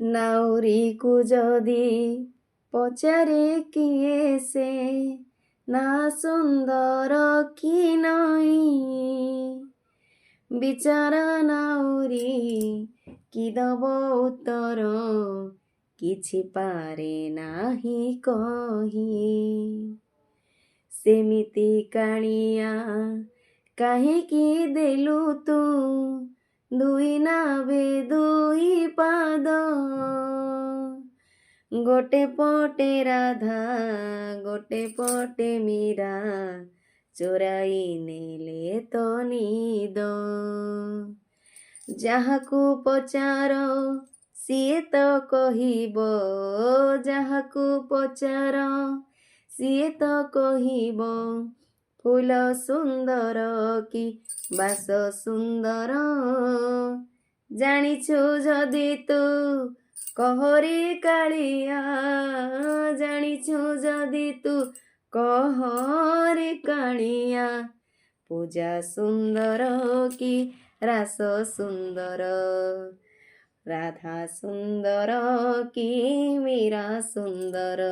ନାଉରୀ କୁ ଯଦି ପଚାରେ କିଏ ସେ, ନା ସୁନ୍ଦର କି ନଇଁ। ବିଚାରା ନାଉରୀ କି ଦବ ଉତ୍ତର, କିଛି ପାରେ ନାହିଁ କହି। ସେମିତି କାଣିଆ କାହିଁକି ଦେଲୁ ତୁ, ଦୁଇ ନାଭେ ଦୁଇ ପାଦ। ଗୋଟେ ପଟେ ରାଧା ଗୋଟେ ପଟେ ମୀରା, ଚୋରାଇ ନେଲେ ତ ନିଦ। ଯାହାକୁ ପଚାର ସିଏ ତ କହିବ, ଯାହାକୁ ପଚାର ସିଏ ତ କହିବ, ଫୁଲ ସୁନ୍ଦର କି ବାସ ସୁନ୍ଦର। ଜାଣିଛୁ ଯଦି ତୁ କହରେ କାଳିଆ, ଜାଣିଛୁ ଯଦି ତୁ କହରେ କାଳିଆ। ପୂଜା ସୁନ୍ଦର କି ରାସ ସୁନ୍ଦର, ରାଧା ସୁନ୍ଦର କି ମୀରା ସୁନ୍ଦର।